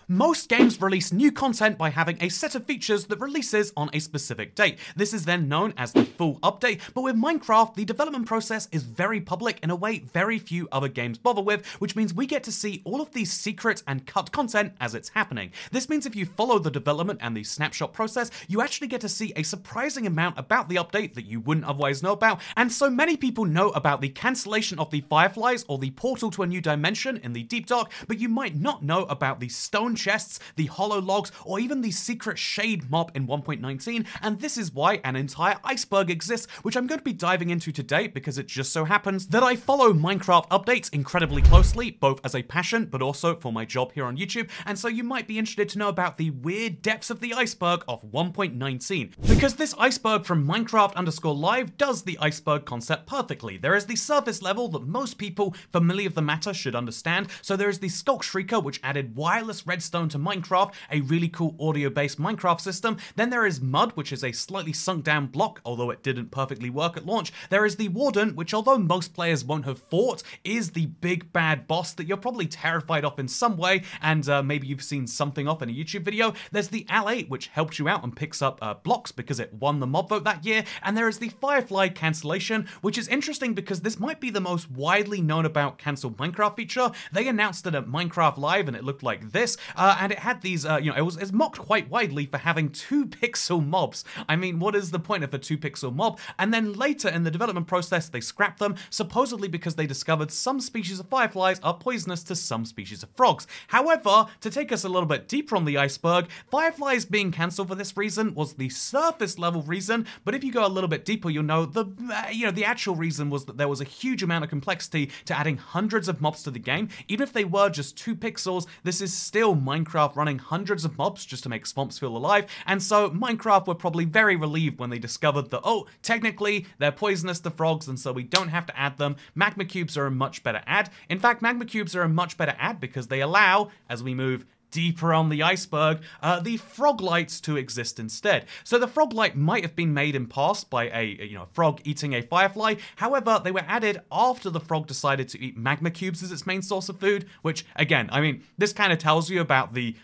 Most games release new content by having a set of features that releases on a specific date. This is then known as the full update, but with Minecraft, the development process is very public in a way very few other games bother with, which means we get to see all of these secret and cut content as it's happening. This means if you follow the development and the snapshot process, you actually get to see a surprising amount about the update that you wouldn't otherwise know about, and so many people know about the cancellation of the fireflies or the portal to a new dimension in the Deep Dark, but you might not know about the stone chests, the hollow logs, or even the secret shade mob in 1.19, and this is why an entire iceberg exists, which I'm going to be diving into today because it just so happens that I follow Minecraft updates incredibly closely, both as a passion but also for my job here on YouTube, and so you might be interested to know about the weird depths of the iceberg of 1.19. Because this iceberg from Minecraft_live does the iceberg concept perfectly. There is the surface level that most people familiar with the matter should understand, so there is the Skulk Shrieker, which added wireless redstone to Minecraft, a really cool audio-based Minecraft system. Then there is Mud, which is a slightly sunk down block, although it didn't perfectly work at launch. There is the Warden, which although most players won't have fought, is the big bad boss that you're probably terrified of in some way, and maybe you've seen something of in a YouTube video. There's the Alley, which helps you out and picks up blocks because it won the mob vote that year, and there is the Firefly cancellation, which is interesting because this might be the most widely known about cancelled Minecraft feature. They announced it at Minecraft Live and it looked like this, and it had these, it was mocked quite widely for having 2 pixel mobs. I mean, what is the point of a 2 pixel mob? And then later in the development process, they scrapped them, supposedly because they discovered some species of fireflies are poisonous to some species of frogs. However, to take us a little bit deeper on the iceberg, fireflies being cancelled for this reason was the surface level reason, but if you go a little bit deeper, you'll know the actual reason was that there was a huge amount of complexity to adding hundreds of mobs to the game. Even if they were just 2 pixels, this is still Minecraft running hundreds of mobs just to make swamps feel alive, and so Minecraft were probably very relieved when they discovered that, oh, technically they're poisonous to frogs and so we don't have to add them. Magma cubes are a much better add. In fact, magma cubes are a much better add because they allow, as we move deeper on the iceberg, the frog lights to exist instead. So the frog light might have been made in past by a frog eating a firefly. However, they were added after the frog decided to eat magma cubes as its main source of food, which again, I mean, this kind of tells you about the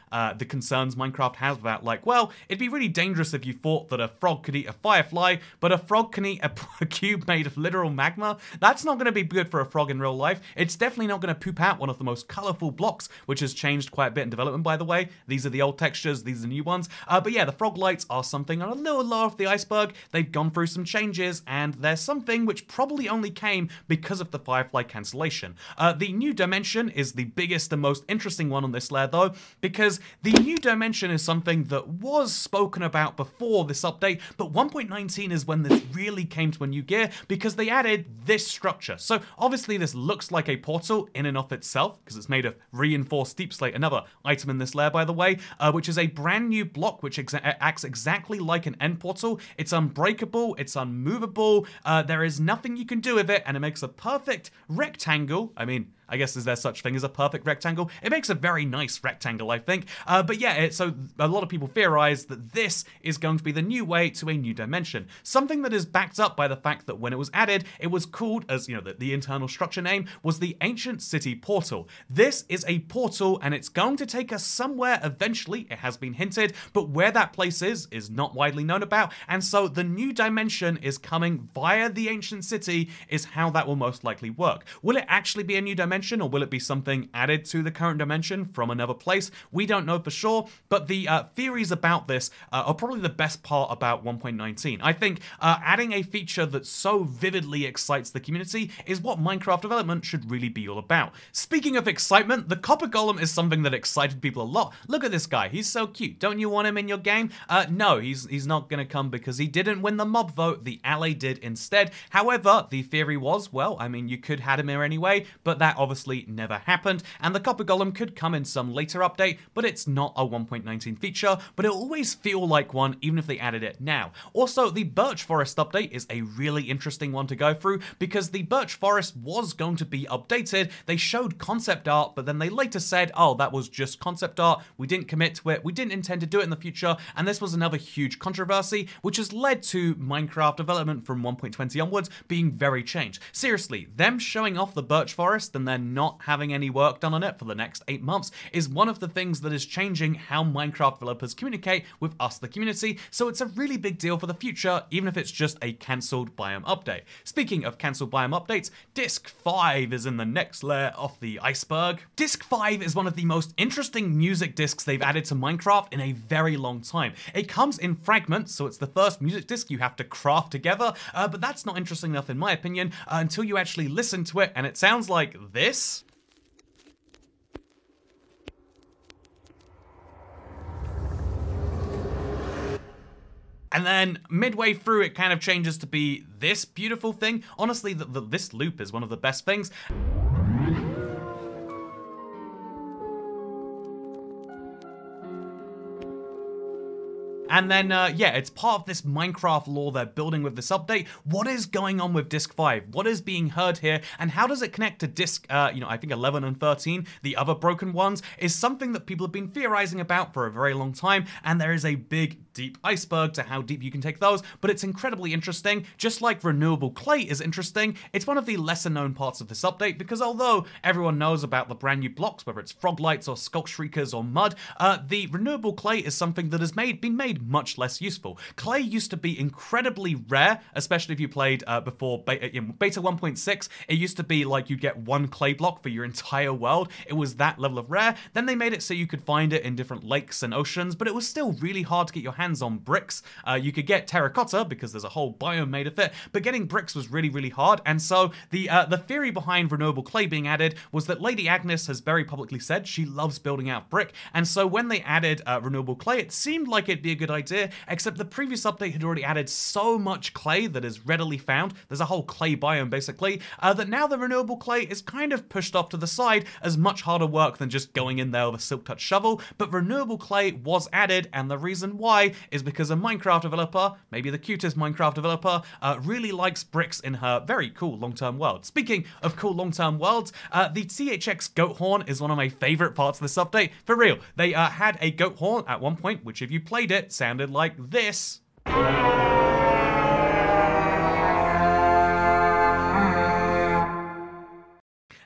concerns Minecraft has about, like, well, it'd be really dangerous if you thought that a frog could eat a firefly, but a frog can eat a cube made of literal magma. That's not going to be good for a frog in real life. It's definitely not going to poop out one of the most colorful blocks, which has changed quite a bit in development, by the way. These are the old textures, these are the new ones. But yeah, the frog lights are something on a little lower of the iceberg. They've gone through some changes, and there's something which probably only came because of the firefly cancellation. The new dimension is the biggest and most interesting one on this layer, though, because the new dimension is something that was spoken about before this update, but 1.19 is when this really came to a new gear, because they added this structure. So obviously this looks like a portal in and of itself, because it's made of reinforced deep slate, another item in this layer, by the way, which is a brand new block which acts exactly like an end portal. It's unbreakable, it's unmovable, there is nothing you can do with it, and it makes a perfect rectangle. I mean, I guess is there such thing as a perfect rectangle? It makes a very nice rectangle, I think. But yeah, so a lot of people theorize that this is going to be the new way to a new dimension. Something that is backed up by the fact that when it was added, it was called, as the internal structure name was the Ancient City Portal. This is a portal, and it's going to take us somewhere eventually. It has been hinted, but where that place is not widely known about. And so the new dimension is coming via the Ancient City, is how that will most likely work. Will it actually be a new dimension, or will it be something added to the current dimension from another place? We don't know for sure, but the theories about this are probably the best part about 1.19. I think adding a feature that so vividly excites the community is what Minecraft development should really be all about. Speaking of excitement, the Copper Golem is something that excited people a lot. Look at this guy, he's so cute. Don't you want him in your game? No, he's not gonna come because he didn't win the mob vote, the Alley did instead. However, the theory was, well, I mean, you could have him here anyway, but that obviously never happened, and the Copper Golem could come in some later update, but it's not a 1.19 feature, but it'll always feel like one even if they added it now. Also, the Birch Forest update is a really interesting one to go through, because the Birch Forest was going to be updated. They showed concept art, but then they later said, oh, that was just concept art, we didn't commit to it, we didn't intend to do it in the future, and this was another huge controversy, which has led to Minecraft development from 1.20 onwards being very changed. Seriously, them showing off the Birch Forest and then and not having any work done on it for the next 8 months is one of the things that is changing how Minecraft developers communicate with us, the community, so it's a really big deal for the future, even if it's just a cancelled biome update. Speaking of cancelled biome updates, Disc 5 is in the next layer of the iceberg. Disc 5 is one of the most interesting music discs they've added to Minecraft in a very long time. It comes in fragments, so it's the first music disc you have to craft together, but that's not interesting enough in my opinion until you actually listen to it, and it sounds like this. And then midway through, it kind of changes to be this beautiful thing. Honestly, this loop is one of the best things. And then, yeah, it's part of this Minecraft lore they're building with this update. What is going on with Disc 5? What is being heard here? And how does it connect to Disc, I think 11 and 13, the other broken ones, is something that people have been theorizing about for a very long time. And there is a big, deep iceberg to how deep you can take those, but it's incredibly interesting. Just like renewable clay is interesting, it's one of the lesser known parts of this update, because although everyone knows about the brand new blocks, whether it's frog lights or skulk shriekers or mud, the renewable clay is something that has been made much less useful. Clay used to be incredibly rare, especially if you played before beta 1.6. It used to be like you get one clay block for your entire world. It was that level of rare. Then they made it so you could find it in different lakes and oceans, but it was still really hard to get your hands on bricks. You could get terracotta because there's a whole biome made of it, but getting bricks was really, really hard. And so the theory behind renewable clay being added was that Lady Agnes has very publicly said she loves building out brick. And so when they added renewable clay, it seemed like it'd be a good idea, except the previous update had already added so much clay that is readily found. There's a whole clay biome basically, that now the renewable clay is kind of pushed off to the side as much harder work than just going in there with a silk touch shovel. But renewable clay was added, and the reason why is because a Minecraft developer, maybe the cutest Minecraft developer, really likes bricks in her very cool long-term world. Speaking of cool long-term worlds, the THX goat horn is one of my favorite parts of this update. For real, they had a goat horn at one point, which if you played it, sounded like this.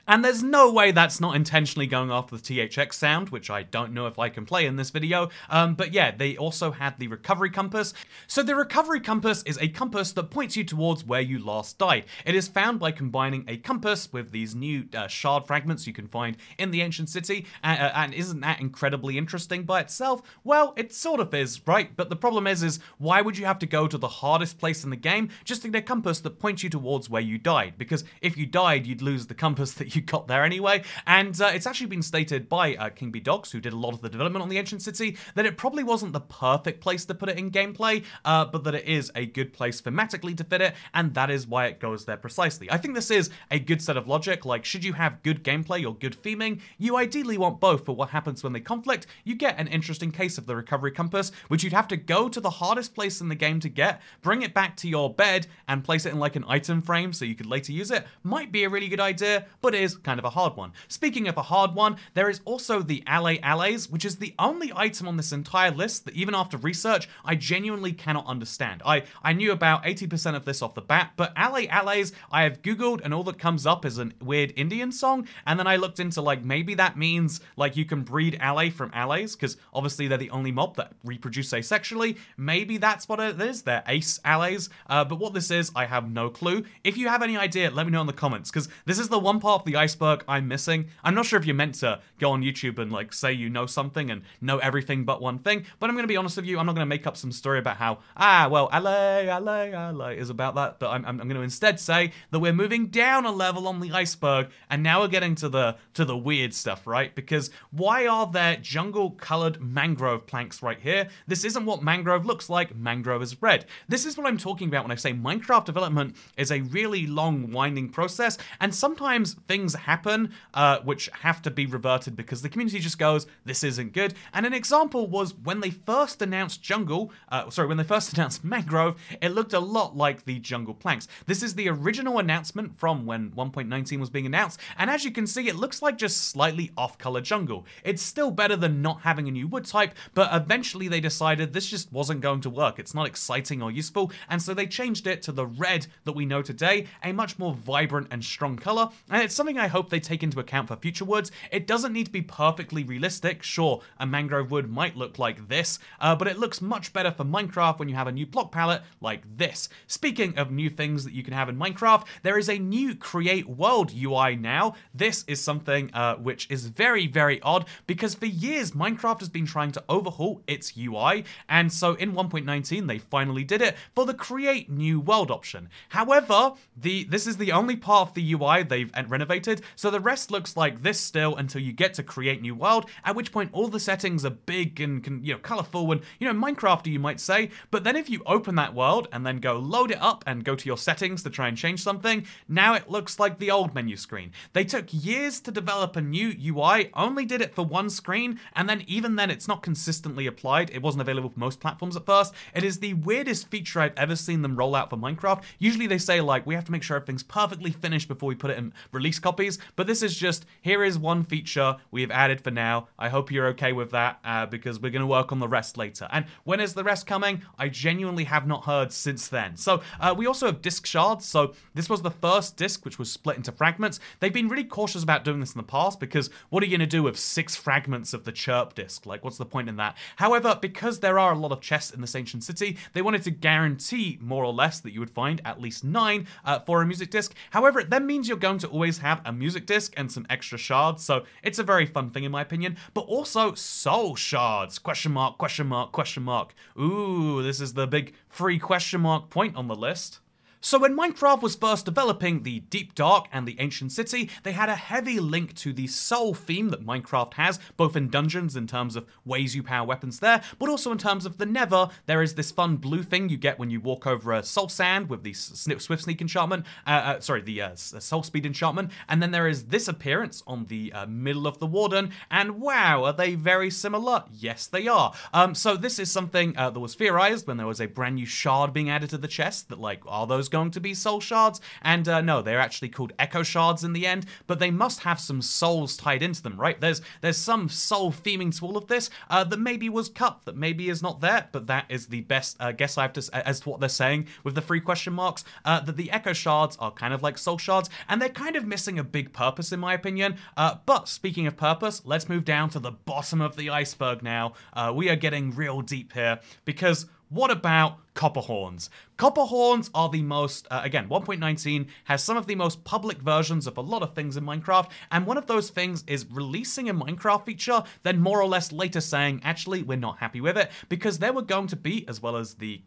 And there's no way that's not intentionally going after the THX sound, which I don't know if I can play in this video. But yeah, they also had the recovery compass. So the recovery compass is a compass that points you towards where you last died. It is found by combining a compass with these new shard fragments you can find in the ancient city. And isn't that incredibly interesting by itself? Well, it sort of is, right? But the problem is why would you have to go to the hardest place in the game just to get a compass that points you towards where you died? Because if you died, you'd lose the compass that you got there anyway. And it's actually been stated by King B Dogs, who did a lot of the development on the ancient city, that it probably wasn't the perfect place to put it in gameplay, but that it is a good place thematically to fit it, and that is why it goes there precisely. I think this is a good set of logic. Like, should you have good gameplay or good theming, you ideally want both. For what happens when they conflict, you get an interesting case of the recovery compass, which you'd have to go to the hardest place in the game to get, bring it back to your bed, and place it in like an item frame so you could later use it. Might be a really good idea, but it is kind of a hard one. Speaking of a hard one, there is also the Allays, which is the only item on this entire list that even after research, I genuinely cannot understand. I knew about 80% of this off the bat, but Allays, I have Googled, and all that comes up is a weird Indian song, and then I looked into like, maybe that means like you can breed allay from allays, because obviously they're the only mob that reproduce asexually. Maybe that's what it is. They're ace allays, but what this is, I have no clue. If you have any idea, let me know in the comments, because this is the one part of the iceberg I'm missing. I'm not sure if you're meant to go on YouTube and like say you know something and know everything but one thing, but I'm going to be honest with you, I'm not going to make up some story about how, well, allay is about that, but I'm going to instead say that we're moving down a level on the iceberg, and now we're getting to the weird stuff, right? Because why are there jungle-colored mangrove planks right here? This isn't what mangrove looks like. Mangrove is red. This is what I'm talking about when I say Minecraft development is a really long, winding process, and sometimes things happen which have to be reverted because the community just goes, this isn't good. And an example was when they first announced when they first announced mangrove, it looked a lot like the jungle planks. This is the original announcement from when 1.19 was being announced, and as you can see, it looks like just slightly off-color jungle. It's still better than not having a new wood type, but eventually they decided this just wasn't going to work. It's not exciting or useful, and so they changed it to the red that we know today, a much more vibrant and strong color, and it's something something I hope they take into account for future woods. It doesn't need to be perfectly realistic. Sure, a mangrove wood might look like this, but it looks much better for Minecraft when you have a new block palette like this. Speaking of new things that you can have in Minecraft, there is a new Create World UI now. This is something which is very, very odd, because for years Minecraft has been trying to overhaul its UI, and so in 1.19 they finally did it for the Create New World option. However, this is the only part of the UI they've renovated, so the rest looks like this still until you get to Create New World, at which point all the settings are big and colorful and Minecrafty, you might say. But then if you open that world and then go load it up and go to your settings to try and change something, now it looks like the old menu screen. They took years to develop a new UI, only did it for one screen, and then even then it's not consistently applied. It wasn't available for most platforms at first. It is the weirdest feature I've ever seen them roll out for Minecraft. Usually they say like, we have to make sure everything's perfectly finished before we put it in release copies, but this is just, here is one feature we have added for now. I hope you're okay with that, because we're going to work on the rest later. And when is the rest coming? I genuinely have not heard since then. So we also have disk shards. So this was the first disk which was split into fragments. They've been really cautious about doing this in the past, because what are you going to do with 6 fragments of the chirp disk? Like, what's the point in that? However, because there are a lot of chests in this ancient city, they wanted to guarantee more or less that you would find at least 9 for a music disc. However, it then means you're going to always have a music disc and some extra shards, so it's a very fun thing in my opinion. But also soul shards, question mark, question mark, question mark. Ooh, this is the big free question mark point on the list. So when Minecraft was first developing the Deep Dark and the Ancient City, they had a heavy link to the soul theme that Minecraft has, both in dungeons in terms of ways you power weapons there, but also in terms of the Nether. There is this fun blue thing you get when you walk over a soul sand with the Swift Sneak enchantment, soul speed enchantment, and then there is this appearance on the middle of the Warden, and wow, are they very similar? Yes, they are. So this is something that was theorized when there was a brand new shard being added to the chest, that like, are those going to be soul shards? And no, they're actually called echo shards in the end, but they must have some souls tied into them, right? There's some soul theming to all of this that maybe was cut, that maybe is not there, but that is the best guess I have to as to what they're saying with the 3 question marks, that the echo shards are kind of like soul shards, and they're kind of missing a big purpose in my opinion. But speaking of purpose, let's move down to the bottom of the iceberg now. We are getting real deep here, because what about copper horns? Copper horns are the most, again, 1.19 has some of the most public versions of a lot of things in Minecraft, and one of those things is releasing a Minecraft feature, then more or less later saying, actually, we're not happy with it, because there were going to be, as well as the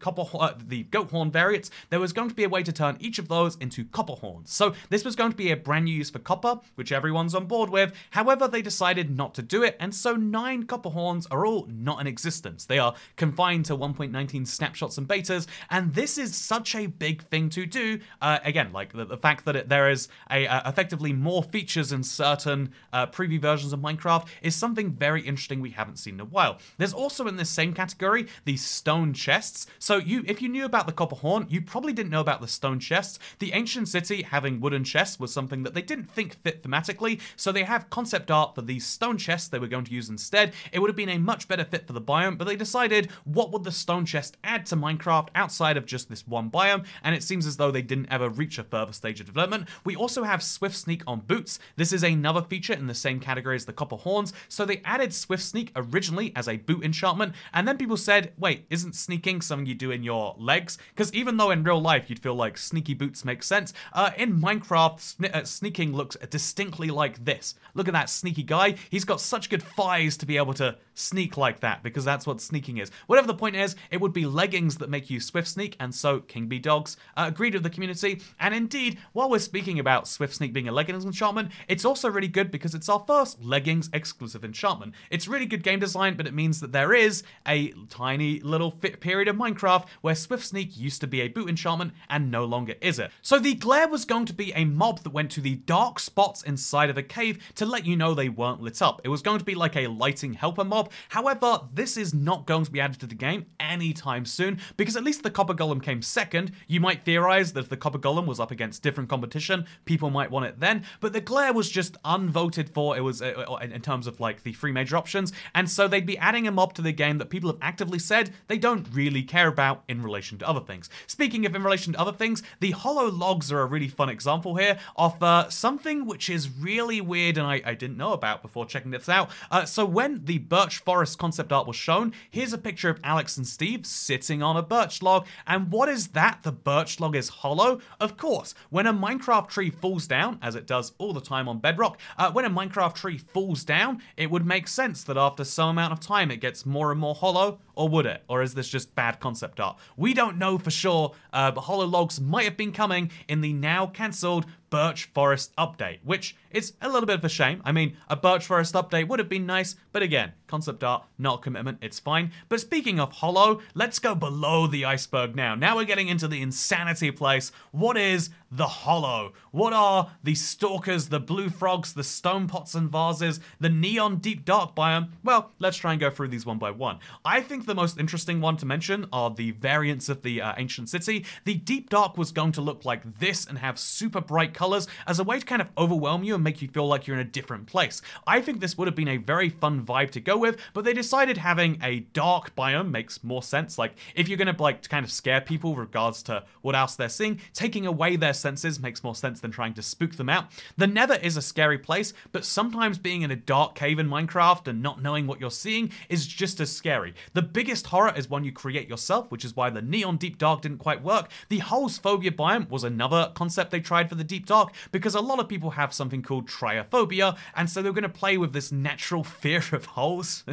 the goat horn variants, there was going to be a way to turn each of those into copper horns. So this was going to be a brand new use for copper, which everyone's on board with. However, they decided not to do it, and so 9 copper horns are all not in existence. They are confined to 1.19 snapshots and betas, and this is such a big thing to do. Again, like the fact that there is effectively more features in certain preview versions of Minecraft is something very interesting we haven't seen in a while. There's also in this same category the stone chests. So if you knew about the copper horn, you probably didn't know about the stone chests. The ancient city having wooden chests was something that they didn't think fit thematically, so they have concept art for these stone chests they were going to use instead. It would have been a much better fit for the biome, but they decided, what would the stone chest add to Minecraft outside of just this one biome? And it seems as though they didn't ever reach a further stage of development. We also have Swift Sneak on boots. This is another feature in the same category as the copper horns. So they added Swift Sneak originally as a boot enchantment, and then people said, wait, isn't sneaking something you do in your legs? Because even though in real life you'd feel like sneaky boots make sense, in Minecraft, sneaking looks distinctly like this. Look at that sneaky guy. He's got such good thighs to be able to sneak like that, because that's what sneaking is. Whatever the point is, it would be leggings that make you Swift Sneak, and so King Bee Dogs agreed with the community. And indeed, while we're speaking about Swift Sneak being a leggings enchantment, it's also really good because it's our first leggings exclusive enchantment. It's really good game design, but it means that there is a tiny little period of Minecraft where Swift Sneak used to be a boot enchantment and no longer is it. So the glare was going to be a mob that went to the dark spots inside of a cave to let you know they weren't lit up. It was going to be like a lighting helper mob. However, this is not going to be added to the game anytime soon, because because at least the Copper Golem came second. You might theorize that if the Copper Golem was up against different competition, people might want it then, but the Glare was just unvoted for. It was in terms of like the 3 major options, and so they'd be adding a mob to the game that people have actively said they don't really care about in relation to other things. Speaking of in relation to other things, the Holo logs are a really fun example here of something which is really weird and I didn't know about before checking this out. So when the Birch Forest concept art was shown, here's a picture of Alex and Steve sitting on a birch log, and what is that? The birch log is hollow? Of course, when a Minecraft tree falls down, as it does all the time on Bedrock, when a Minecraft tree falls down, it would make sense that after some amount of time it gets more and more hollow, or would it? Or is this just bad concept art? We don't know for sure, but hollow logs might have been coming in the now cancelled Birch Forest update, which is a little bit of a shame. I mean, a Birch Forest update would have been nice, but again, concept art, not a commitment, it's fine. But speaking of Holo, let's go below the iceberg now. Now we're getting into the insanity place. What is the Holo? What are the stalkers, the blue frogs, the stone pots and vases, the neon deep dark biome? Well, let's try and go through these one by one. I think the most interesting one to mention are the variants of the ancient city. The deep dark was going to look like this and have super bright colors as a way to kind of overwhelm you and make you feel like you're in a different place. I think this would have been a very fun vibe to go with, but they decided having a dark biome makes more sense. Like, if you're gonna like kind of scare people with regards to what else they're seeing, taking away their senses makes more sense than trying to spook them out. The Nether is a scary place, but sometimes being in a dark cave in Minecraft and not knowing what you're seeing is just as scary. The biggest horror is one you create yourself, which is why the neon deep dark didn't quite work. The holes phobia biome was another concept they tried for the deep dark, because a lot of people have something called triophobia, and so they're going to play with this natural fear of holes,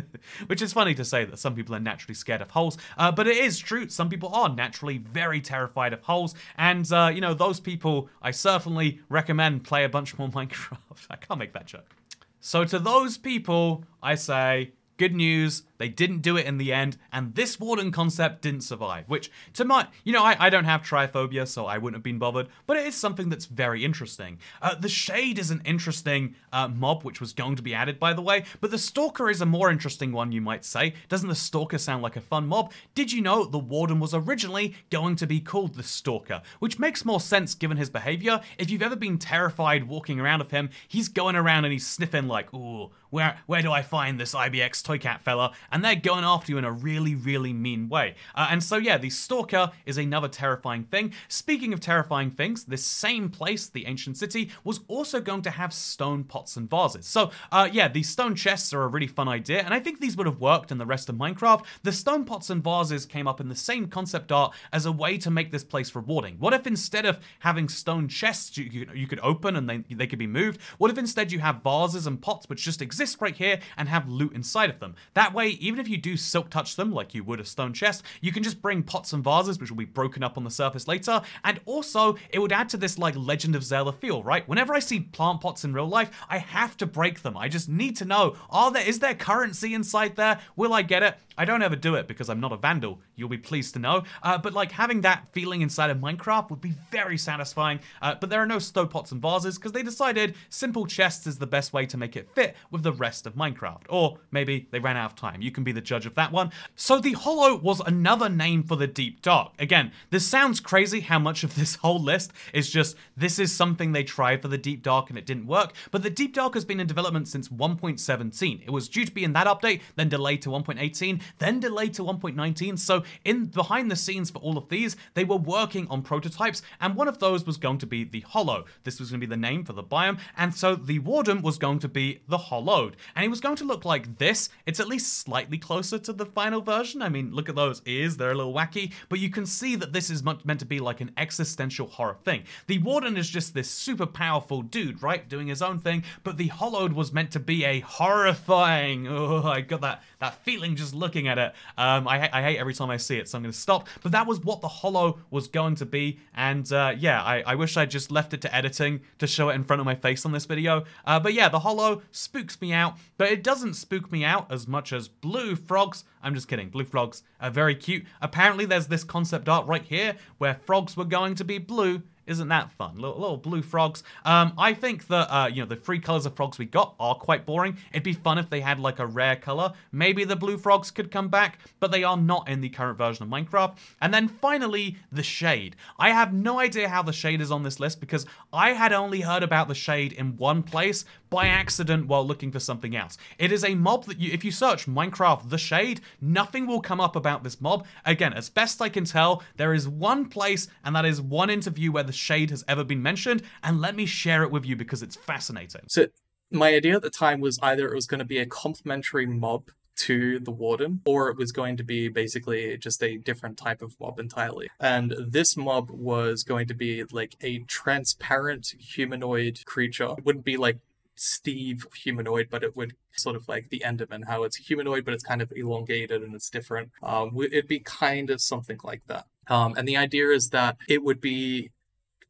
which is funny to say that some people are naturally scared of holes, but it is true, some people are naturally very terrified of holes, and you know, those people, I certainly recommend play a bunch more Minecraft. I can't make that joke. So to those people, I say, good news, they didn't do it in the end, and this Warden concept didn't survive, which, to my, you know, I don't have triphobia, so I wouldn't have been bothered, but it is something that's very interesting. The Shade is an interesting mob, which was going to be added, by the way, but the Stalker is a more interesting one, you might say. Doesn't the Stalker sound like a fun mob? Did you know the Warden was originally going to be called the Stalker, which makes more sense given his behavior. If you've ever been terrified walking around with him, he's going around and he's sniffing like, ooh, where do I find this IBX toy cat fella? And they're going after you in a really, really mean way. And so yeah, the Stalker is another terrifying thing. Speaking of terrifying things, this same place, the ancient city, was also going to have stone pots and vases. So yeah, these stone chests are a really fun idea, and I think these would have worked in the rest of Minecraft. The stone pots and vases came up in the same concept art as a way to make this place rewarding. What if instead of having stone chests you could open and they could be moved, what if instead you have vases and pots which just exist right here and have loot inside of them? That way, even if you do silk touch them like you would a stone chest, you can just bring pots and vases which will be broken up on the surface later, and also it would add to this like Legend of Zelda feel, right? Whenever I see plant pots in real life, I have to break them. I just need to know, is there currency inside there? Will I get it? I don't ever do it because I'm not a vandal, you'll be pleased to know, but like having that feeling inside of Minecraft would be very satisfying, but there are no stone pots and vases because they decided simple chests is the best way to make it fit with the rest of Minecraft, or maybe they ran out of time. You can be the judge of that one. So the Holo was another name for the Deep Dark. Again, this sounds crazy how much of this whole list is just, this is something they tried for the Deep Dark and it didn't work, but the Deep Dark has been in development since 1.17. It was due to be in that update, then delayed to 1.18, then delayed to 1.19, so behind the scenes for all of these, they were working on prototypes, and one of those was going to be the Holo. This was going to be the name for the biome, and so the Warden was going to be the Hollowed, and it was going to look like this. It's at least slightly closer to the final version. I mean, look at those ears, they're a little wacky, but you can see that this is meant to be like an existential horror thing. The Warden is just this super powerful dude, right, doing his own thing, but the Hollowed was meant to be a horrifying, oh, I got that feeling just looking at it. I hate every time I see it, so I'm going to stop, but that was what the Holo was going to be, and yeah, I wish I just left it to editing to show it in front of my face on this video, but yeah, the Holo spooks me out, but it doesn't spook me out as much as blue frogs. I'm just kidding, blue frogs are very cute. Apparently there's this concept art right here where frogs were going to be blue Isn't that fun? Little blue frogs. I think that, you know, the 3 colors of frogs we got are quite boring. It'd be fun if they had like a rare color. Maybe the blue frogs could come back, but they are not in the current version of Minecraft. And then finally, the shade. I have no idea how the shade is on this list because I had only heard about the shade in one place by accident while looking for something else. It is a mob that if you search Minecraft the shade, nothing will come up about this mob. Again, as best I can tell, there is one place, and that is one interview where the shade has ever been mentioned, and let me share it with you because it's fascinating. So my idea at the time was either it was going to be a complementary mob to the Warden, or it was going to be basically just a different type of mob entirely. And this mob was going to be like a transparent humanoid creature. It wouldn't be like Steve humanoid, but it would sort of like the Enderman, how it's humanoid, but it's kind of elongated and it's different. It'd be kind of something like that. And the idea is that it would be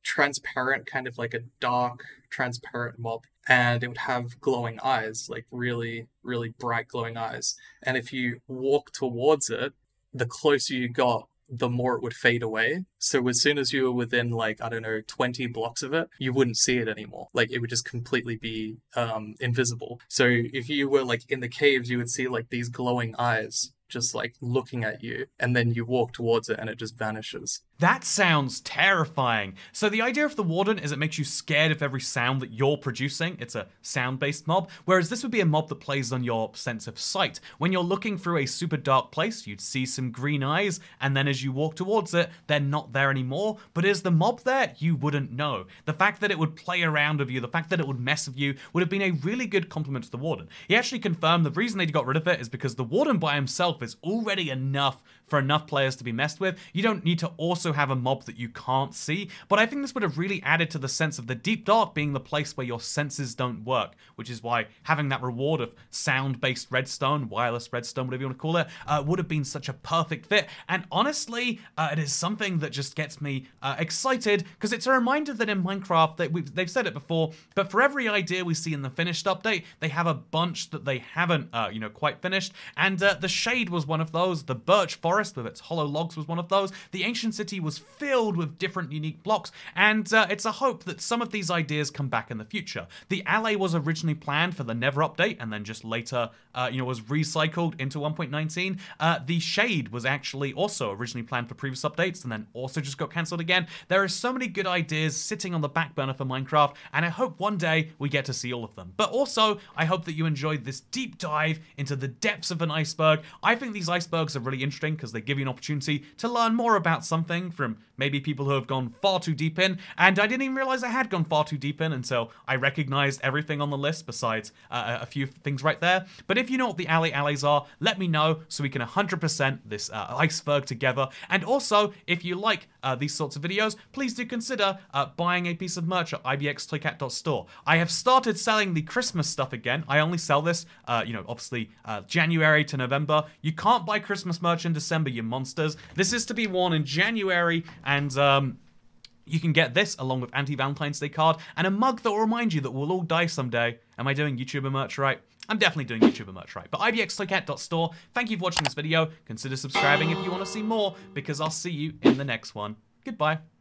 transparent, kind of like a dark, transparent mob. And it would have glowing eyes, like really, really bright glowing eyes. And if you walk towards it, the closer you got, the more it would fade away. So as soon as you were within, like, I don't know, 20 blocks of it, you wouldn't see it anymore. Like, it would just completely be invisible. So if you were, like, in the caves, you would see, like, these glowing eyes just, like, looking at you. And then you walk towards it and it just vanishes. That sounds terrifying. So the idea of the Warden is it makes you scared of every sound that you're producing. It's a sound-based mob, whereas this would be a mob that plays on your sense of sight. When you're looking through a super dark place, you'd see some green eyes, and then as you walk towards it, they're not there anymore. But is the mob there? You wouldn't know. The fact that it would play around with you, the fact that it would mess with you, would have been a really good compliment to the Warden. He actually confirmed the reason they got rid of it is because the Warden by himself is already enough for enough players to be messed with. You don't need to also have a mob that you can't see, but I think this would have really added to the sense of the deep dark being the place where your senses don't work, which is why having that reward of sound-based redstone, wireless redstone, whatever you want to call it, would have been such a perfect fit. And honestly, it is something that just gets me excited, because it's a reminder that in Minecraft, they've said it before, but for every idea we see in the finished update, they have a bunch that they haven't, quite finished, and the shade was one of those, the birch forest with its hollow logs was one of those, the ancient city was filled with different unique blocks, and it's a hope that some of these ideas come back in the future. The alley was originally planned for the Nether update, and then just later, was recycled into 1.19. The shade was actually also originally planned for previous updates, and then also just got cancelled again. There are so many good ideas sitting on the back burner for Minecraft, and I hope one day we get to see all of them. But also, I hope that you enjoyed this deep dive into the depths of an iceberg. I think these icebergs are really interesting because they give you an opportunity to learn more about something from maybe people who have gone far too deep in, and I didn't even realize I had gone far too deep in until I recognized everything on the list besides a few things right there. But if you know what the alleys are, let me know so we can 100% this iceberg together. And also, if you like these sorts of videos, please do consider buying a piece of merch at ibxtoycat.store. I have started selling the Christmas stuff again. I only sell this, obviously January to November. You can't buy Christmas merch in December, you monsters. This is to be worn in January, and you can get this along with anti-Valentine's Day card and a mug that will remind you that we'll all die someday. Am I doing YouTuber merch right? I'm definitely doing YouTuber merch right. But ibxtoycat.store, thank you for watching this video. Consider subscribing if you want to see more, because I'll see you in the next one. Goodbye.